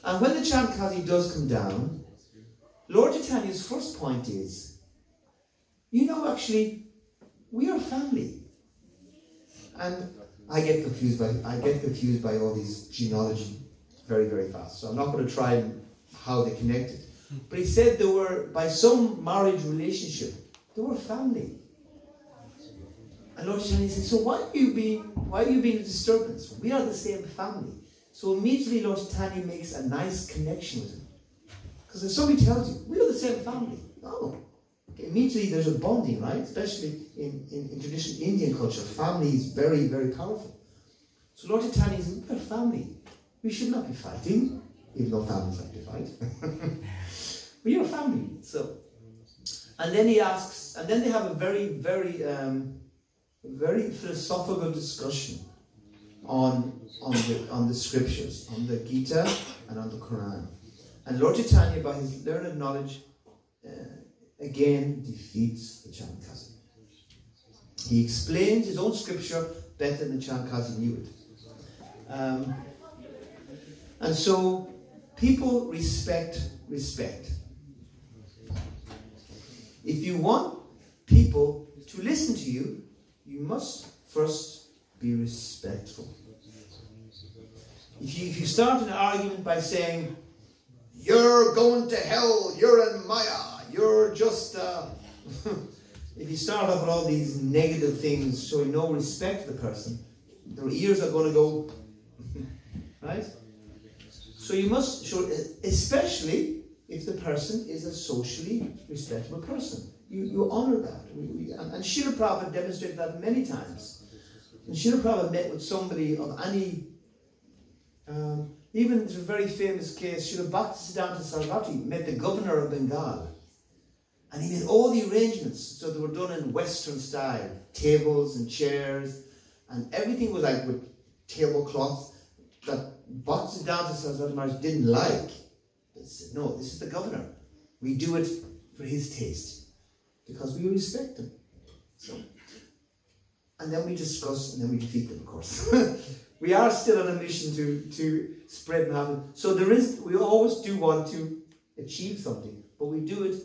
And when the Chan Kazi does come down, Lord Chaitanya's first point is, you know, actually, we are family. And I get confused by all these genealogy very, very fast. So I'm not going to try how they connected. But he said they were, by some marriage relationship, they were family. And Lord Chaitanya said, so why are you being a disturbance? We are the same family. So immediately Lord Chaitanya makes a nice connection with him. Because if somebody tells you, we are the same family. Oh, okay, immediately there's a bonding, right? Especially in traditional Indian culture, family is very, very powerful. So Lord Chaitanya says, we are family. We should not be fighting, even though families like to fight. We are family. So, and then he asks, and then they have a very, very, very philosophical discussion on the scriptures, on the Gita and on the Quran. And Lord Chaitanya, by his learned knowledge, again defeats the Chan Kazi. He explains his own scripture better than Chan Kazi knew it. And so people respect. If you want people to listen to you, you must first be respectful. If you start an argument by saying, you're going to hell, you're in Maya, you're just... if you start off with all these negative things, showing no respect to the person, their ears are going to go... right? So you must show, especially if the person is a socially respectable person. You honour that. And Srila Prabhupada demonstrated that many times. And Srila Prabhupada met with somebody of any... even there's a very famous case, Srila Bhakti Sarvati met the governor of Bengal. And he made all the arrangements, so they were done in Western style. Tables and chairs, and everything was like with tablecloths that Bhakti Sarvati Maharaj didn't like. They said, no, this is the governor. We do it for his taste. Because we respect him. So, and then we discuss, and then we defeat them, of course. We are still on a mission to spread Mahavira. So we always do want to achieve something, but we do it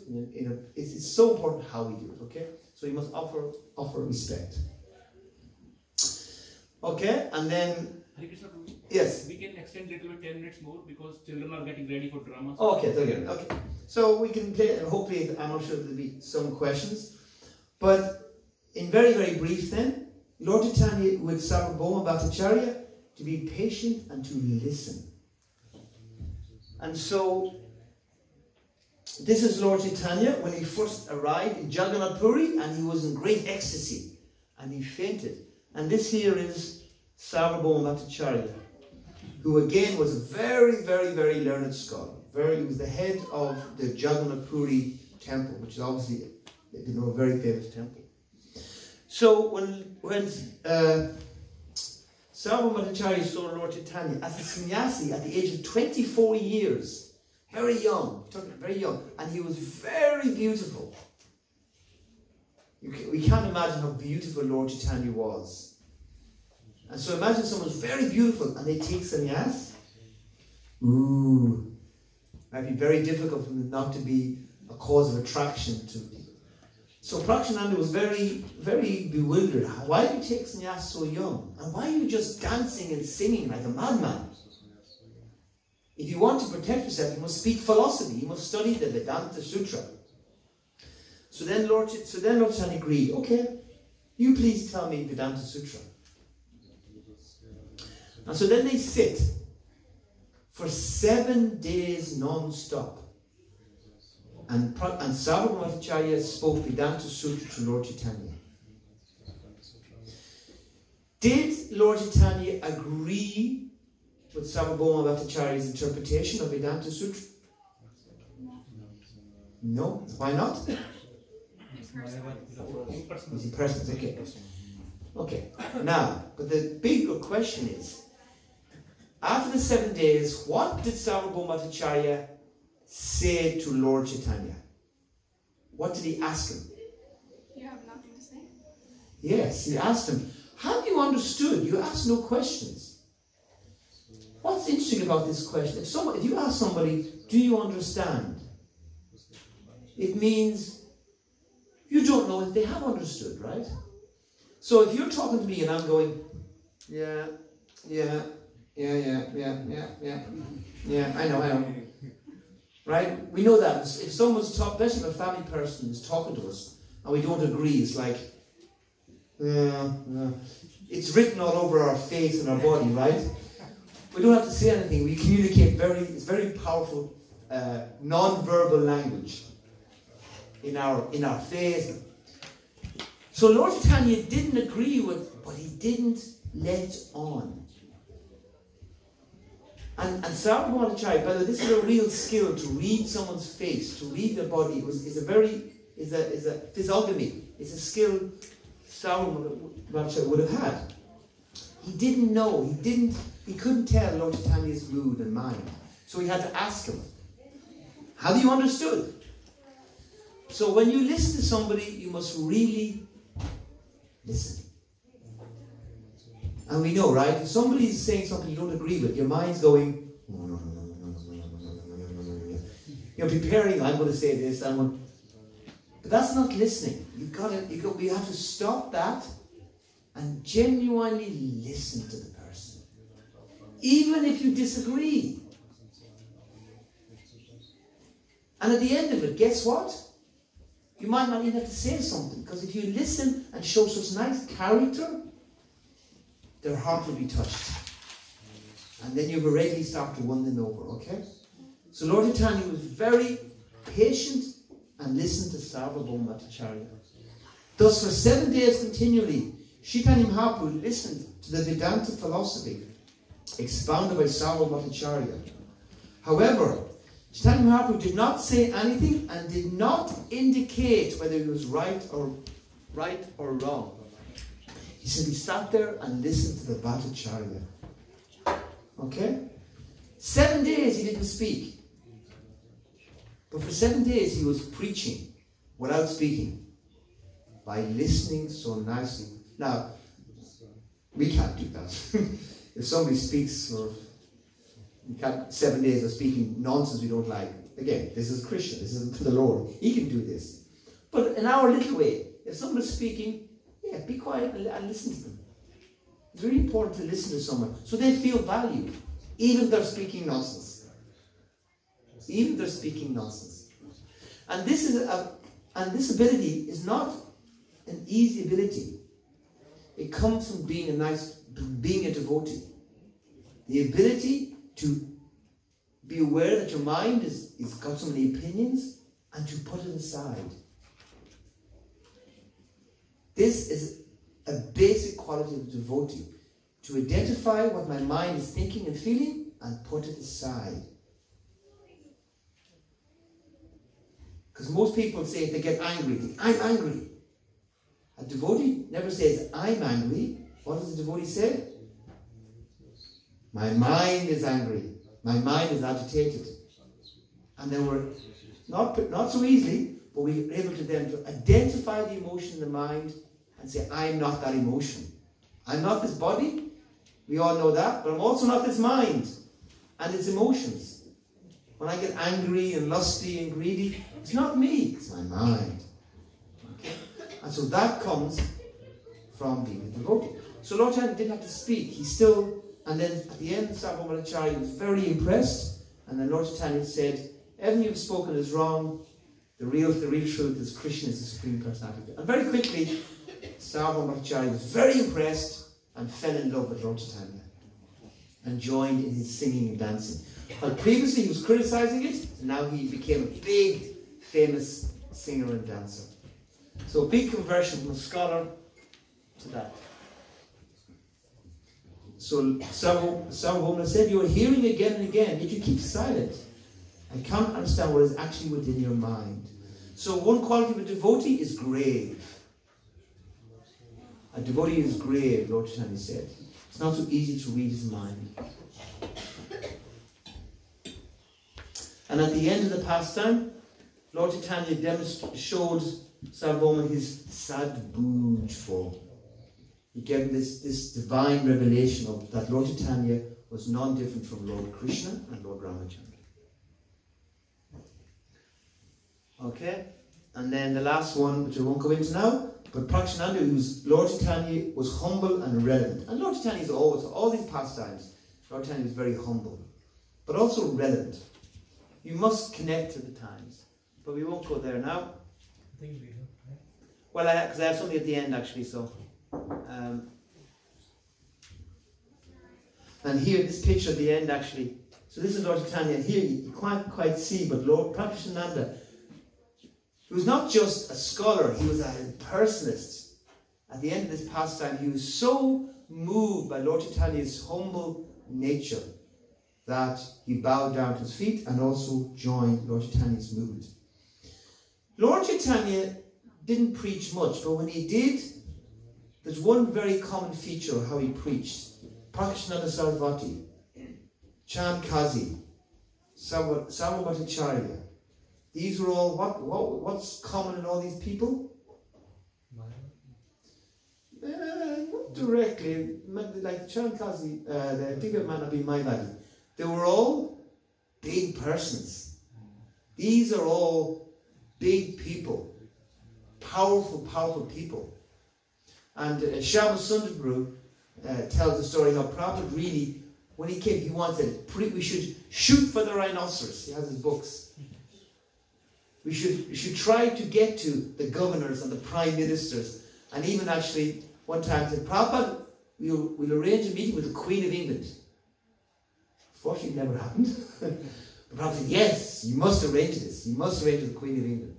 it's so important how we do it, okay? So we must offer respect. Okay, and then... Hare Krishna, yes? We can extend a little bit 10 minutes more because children are getting ready for drama. Okay, okay. So we can play, and hopefully, I'm not sure there'll be some questions. But in very, very brief then, Lord Chaitanya with Sarvabhauma Bhattacharya to be patient and to listen. And so, this is Lord Chaitanya when he first arrived in Jagannath Puri, and he was in great ecstasy and he fainted. And this here is Sarvabhauma Bhattacharya, who again was a very, very, very learned scholar. He was the head of the Jagannath Puri temple, which is obviously, a very famous temple. So when Sarvabhauma Bhattacharya saw Lord Chaitanya as a sannyasi at the age of 24 years, very young, and he was very beautiful. We can't imagine how beautiful Lord Chaitanya was. And so imagine someone's very beautiful and they take sannyas. Ooh, might be very difficult for them not to be a cause of attraction to. So Prakshananda was very, very bewildered. Why do you take sannyas so young? And why are you just dancing and singing like a madman? If you want to protect yourself, you must speak philosophy. You must study the Vedanta Sutra. So then Lord Chaitanya agreed. Okay, you please tell me Vedanta Sutra. And so then they sit for 7 days non-stop. And Sarvabhauma Bhattacharya spoke Vedanta Sutra to Lord Chaitanya. Did Lord Chaitanya agree with Sarvabhauma Bhattacharya's interpretation of Vedanta Sutra? No. Why not? He's in presence. Okay. Okay. Now, but the bigger question is, after the 7 days, what did Sarvabhauma Bhattacharya say to Lord Chaitanya? What did he ask him? You have nothing to say? Yes, he asked him, have you understood? You asked no questions. What's interesting about this question? If you ask somebody, do you understand? It means you don't know if they have understood, right? So if you're talking to me and I'm going, yeah, I know. Right? We know that. If someone's talking, especially if a family person is talking to us and we don't agree, it's like, it's written all over our face and our body, right? We don't have to say anything. We communicate it's very powerful non-verbal language in our face. So Lord Chaitanya didn't agree with, but he didn't let on. And Sarvabhauma Bhattacharya, by the way, this is a real skill to read someone's face, to read their body. Is a physiognomy. It's a skill Sarvabhauma Bhattacharya would have had. He didn't know. He couldn't tell Lord Chaitanya's mood and mind. So he had to ask him, have you understood? So when you listen to somebody, you must really listen. And we know, right? If somebody is saying something you don't agree with, your mind's going, you're preparing, I'm going to say this, but that's not listening. We have to stop that and genuinely listen to the person. Even if you disagree. And at the end of it, guess what? You might not even have to say something, because if you listen and show such nice character, their heart will be touched. And then you've already started to win them over, okay? So Lord Chaitanya was very patient and listened to Sarvabhauma Bhattacharya. Thus for 7 days continually, Chaitanya Mahaprabhu listened to the Vedanta philosophy expounded by Sarvabhauma Bhattacharya. However, Chaitanya Mahaprabhu did not say anything and did not indicate whether he was right or wrong. He simply sat there and listened to the Bhattacharya. Okay? 7 days he didn't speak. But for 7 days he was preaching without speaking. By listening so nicely. Now, we can't do that. If somebody speaks for 7 days of speaking nonsense we don't like, again, this is Krishna, this is to the Lord. He can do this. But in our little way, if somebody's speaking, yeah, be quiet and listen to them. It's really important to listen to someone so they feel valued, even if they're speaking nonsense. Even if they're speaking nonsense. And this ability is not an easy ability. It comes from being a devotee. The ability to be aware that your mind is got so many opinions and to put it aside. This is a basic quality of a devotee. To identify what my mind is thinking and feeling and put it aside. Because most people say if they get angry, I'm angry. A devotee never says, I'm angry. What does the devotee say? My mind is angry. My mind is agitated. And then we're, not so easily, but we were able to then to identify the emotion in the mind and say, I'm not that emotion. I'm not this body. We all know that. But I'm also not this mind and its emotions. When I get angry and lusty and greedy, it's not me. It's my mind. Okay? And so that comes from being a devotee. So Lord Chaitanya didn't have to speak. He still, and then at the end, Sarvabhauma Acharya was very impressed. And then Lord Chaitanya said, everything you've spoken is wrong. The real truth is Krishna is the Supreme Personality. And very quickly, Sarvabhauma Acharya was very impressed and fell in love with Lord Chaitanya and joined in his singing and dancing. Well, previously he was criticizing it, and now he became a big, famous singer and dancer. So a big conversion from a scholar to that. So Sarvabhauma said, you are hearing again and again, yet you keep silent. I can't understand what is actually within your mind. So one quality of a devotee is grave. A devotee is grave, Lord Chaitanya said. It's not so easy to read his mind. And at the end of the pastime, Lord Chaitanya showed Sarvabhauma his Sadbhuj form. He gave him this divine revelation of that Lord Chaitanya was non-different from Lord Krishna and Lord Ramachandra. Okay? And then the last one, which I won't go into now, but Prakshananda, who's Lord Chaitanya, was humble and relevant. And Lord Chaitanya is always, all these pastimes, Lord Chaitanya was very humble, but also relevant. You must connect to the times. But we won't go there now. I think we have. Well, because I have something at the end actually, so. And here, this picture at the end actually. So this is Lord Chaitanya, and here you can't quite see, but Lord Prakshananda, he was not just a scholar, he was a impersonalist. At the end of this pastime, he was so moved by Lord Chaitanya's humble nature that he bowed down to his feet and also joined Lord Chaitanya's mood. Lord Chaitanya didn't preach much, but when he did, there's one very common feature of how he preached. Prakshananda Sarvati, Chand Kazi, Sarvabhauma Acharya. These were all, what's common in all these people? Not directly, like Chand Kazi, I think it might not be Mayavadi. They were all big persons. These are all big people. Powerful people. And Shyama Sundarguru tells the story how Prabhupada really, when he came, he once said, we should shoot for the rhinoceros. He has his books. We should try to get to the governors and the prime ministers. And even actually, one time he said, Prabhupada, we'll arrange a meeting with the Queen of England. Unfortunately, it never happened. But Prabhupada said, yes, you must arrange this. You must arrange with the Queen of England.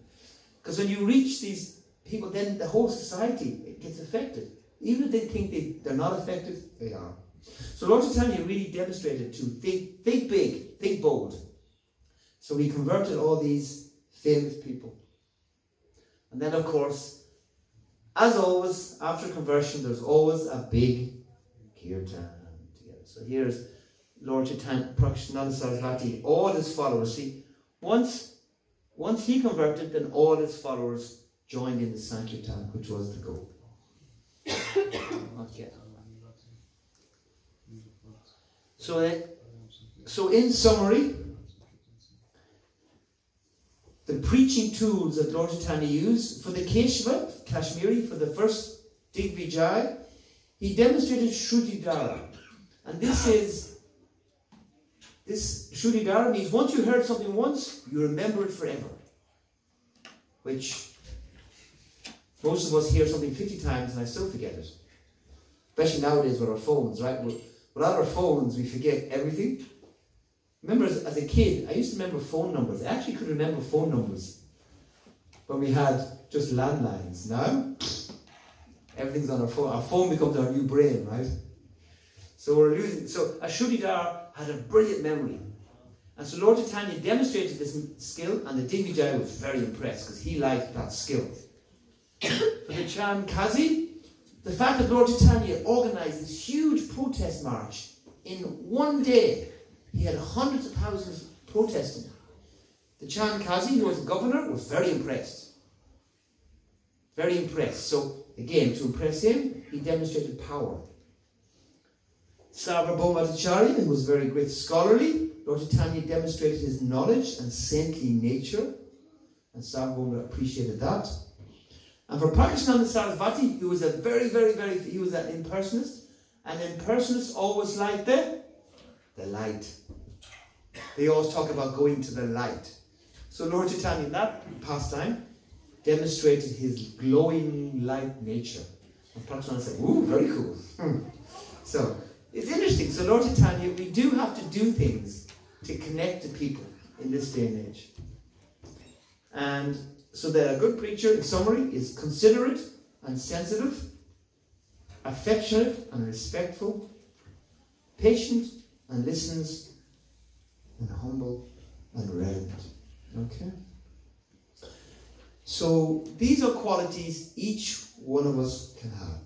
Because when you reach these people, then the whole society gets affected. Even if they think they're not affected, they are. So Lord Chaitanya really demonstrated to think big, think bold. So he converted all these famous people. And then, of course, as always, after conversion, there's always a big kirtan together. So here's Lord Chaitanya, Prakshananda Sarasvati, all his followers. See, once he converted, then all his followers joined in the Sankirtan, which was the goal. Okay. So in summary, the preaching tools that Lord Chaitanya used for the Keshava, Kashmiri, for the first Digvijay, he demonstrated Shrutidhara. And this Shrutidhara means once you heard something once, you remember it forever. Which most of us hear something 50 times and I still forget it. Especially nowadays with our phones, right? Without our phones, we forget everything. Remember, as a kid, I used to remember phone numbers. I actually could remember phone numbers when we had just landlines. Now, everything's on our phone. Our phone becomes our new brain, right? So we're losing. So Ashrutidhar had a brilliant memory. And so Lord Chaitanya demonstrated this skill, and the Digvijaya was very impressed because he liked that skill. For the Chand Kazi, the fact that Lord Chaitanya organized this huge protest march in one day, he had hundreds of thousands protesting. The Chan Kazi, who was the governor, was very impressed. Very impressed. So, again, to impress him, he demonstrated power. Sarvabhauma Bhattacharya, who was very great scholarly, Lord Chaitanya demonstrated his knowledge and saintly nature, and Sarvabhauma appreciated that. And for Prakashananda Sarasvati, he was a he was an impersonalist, and impersonalists always like the light. They always talk about going to the light. So Lord Chaitanya, in that pastime, demonstrated his glowing light nature. And Prakashananda said, ooh, very cool. So, it's interesting. So Lord Chaitanya, we do have to do things to connect to people in this day and age. And so that a good preacher, in summary, is considerate and sensitive, affectionate and respectful, patient and listens, and humble and reverent. Okay? So these are qualities each one of us can have.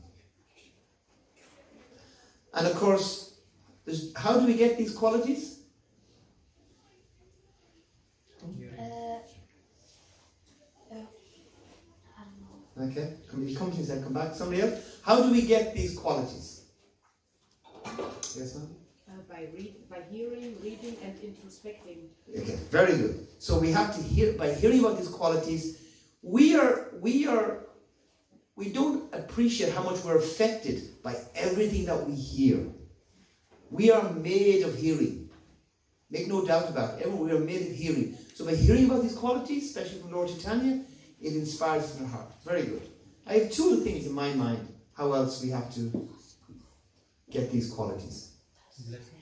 And of course, how do we get these qualities? Okay, come to yourself, come back. Somebody else? How do we get these qualities? Yes, ma'am? By hearing, reading, and introspecting. Okay, very good. So we have to hear, by hearing about these qualities, we don't appreciate how much we're affected by everything that we hear. We are made of hearing. Make no doubt about it. We are made of hearing. So by hearing about these qualities, especially from Lord Chaitanya, it inspires us in our heart. Very good. I have two other things in my mind. How else we have to get these qualities? Blessings.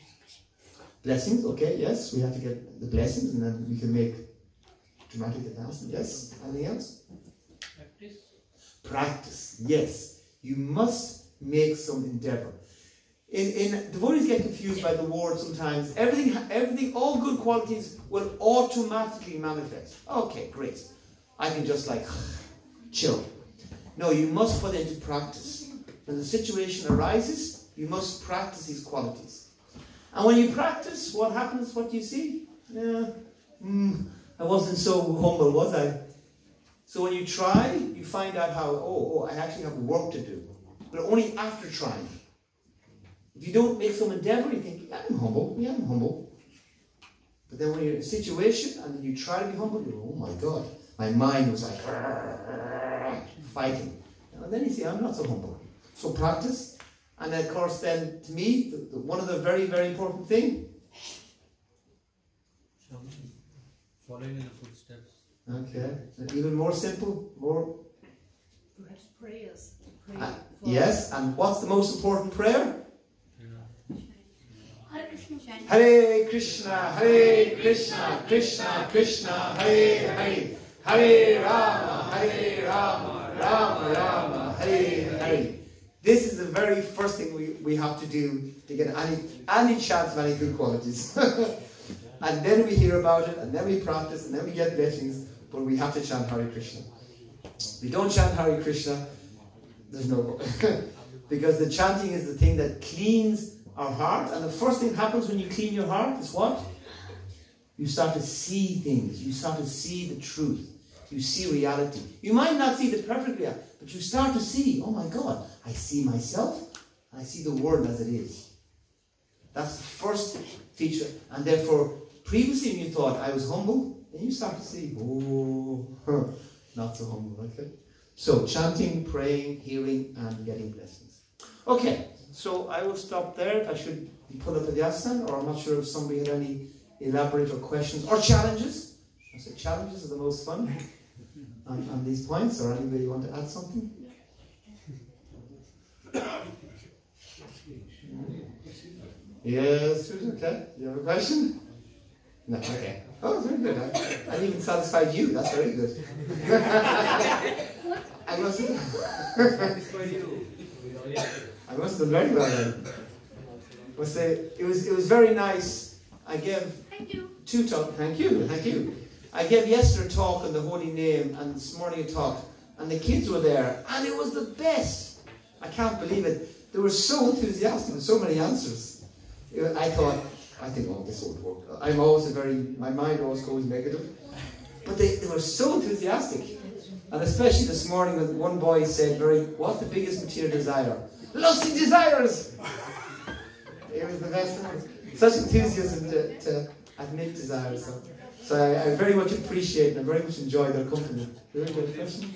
Blessings, okay, yes. We have to get the blessings and then we can make dramatic announcement. Yes. Anything else? Practice. Practice, yes. You must make some endeavor. In devotees get confused by the word sometimes. Everything, all good qualities will automatically manifest. Okay, great. I can just like chill. No, you must put it into practice. When the situation arises, you must practice these qualities. And when you practice, what happens? What do you see? I wasn't so humble, was I? So when you try, you find out how, I actually have work to do. But only after trying. If you don't make some endeavor, you think, I'm humble. Yeah, I'm humble. But then when you're in a situation and then you try to be humble, you go, oh my God. My mind was like, fighting. And then you see, I'm not so humble. So practice. And then, of course, then, to me, one of the very, very important things. Following in the footsteps. Okay. And even more simple, more... Perhaps prayers. Yes, and what's the most important prayer? Hare Krishna. Hare Krishna, Krishna Krishna, Hare Hare. Hare Rama, Rama Rama, Hare Hare. This is the very first thing we have to do to get any chance of any good qualities. And then we hear about it, and then we practice, and then we get blessings, but we have to chant Hare Krishna. If we don't chant Hare Krishna, there's no... Because the chanting is the thing that cleans our heart, and the first thing that happens when you clean your heart is what? You start to see things. You start to see the truth. You see reality. You might not see the perfect reality, but you start to see, oh my God, I see myself, and I see the world as it is. That's the first feature. And therefore, previously when you thought I was humble, then you start to see, oh, not so humble, okay? So, chanting, praying, hearing, and getting blessings. Okay, so I will stop there. I should be put up at the asana, or I'm not sure if somebody had any elaborate or questions or challenges. I say challenges are the most fun on these points, or anybody want to add something? Yes, okay. You have a question? No, okay. Oh, very good. I even satisfied you. That's very good. I must have learned well then. It was very nice. I gave two talks. Thank you. I gave yesterday a talk on the holy name and this morning a talk, and the kids were there, and it was the best. I can't believe it. They were so enthusiastic with so many answers. I thought, I think, oh, this won't work. I'm always my mind always goes negative. But they were so enthusiastic. And especially this morning when one boy said, what's the biggest material desire? Lusty desires! It was the best one. Such enthusiasm to admit desires. So I very much appreciate and I very much enjoy their company. Very good question.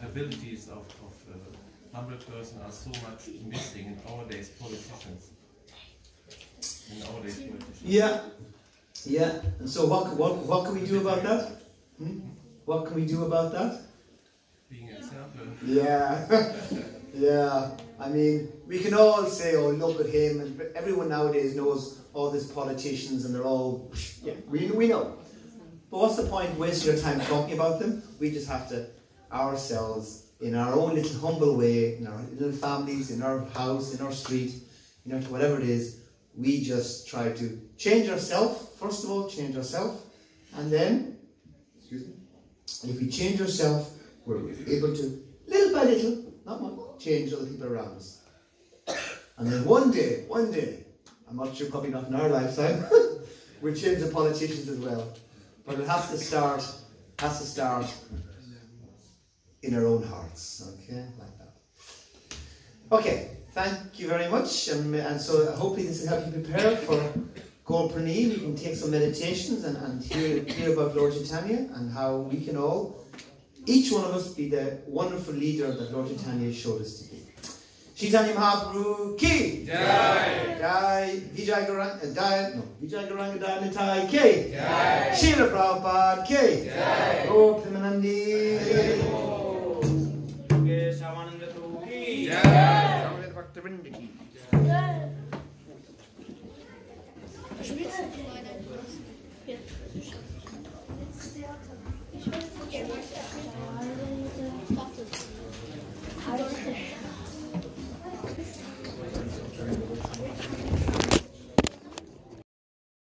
Abilities of humble person are so much missing in nowadays politicians. Yeah. And so what can we do about that? What can we do about that? Being an example. Yeah. Yeah. I mean, we can all say, oh, look at him, and everyone nowadays knows all these politicians and they're all, yeah, we know. But what's the point wasting your time talking about them? We just have to, ourselves, in our own little humble way, in our little families, in our house, in our street, whatever it is, we just try to change ourselves. First of all, change ourselves, and then, if we change ourselves, we're able to, little by little, not much, change other people around us. And then one day, I'm not sure, probably not in our lifetime, we'll change the politicians as well. But it has to start in our own hearts, okay, like that. Okay, thank you very much, and so hopefully this will help you prepare for Gaur Purnima. You can take some meditations and hear about Lord Chaitanya and how we can all, each one of us, be the wonderful leader that Lord Chaitanya showed us to be. Chaitanya Mahaprabhu ki Jai! Jai! Vijay Gauranga Danitai ki Jai! Srila Prabhupada ki Jai! Gaur Premanandi Jai! Bhakti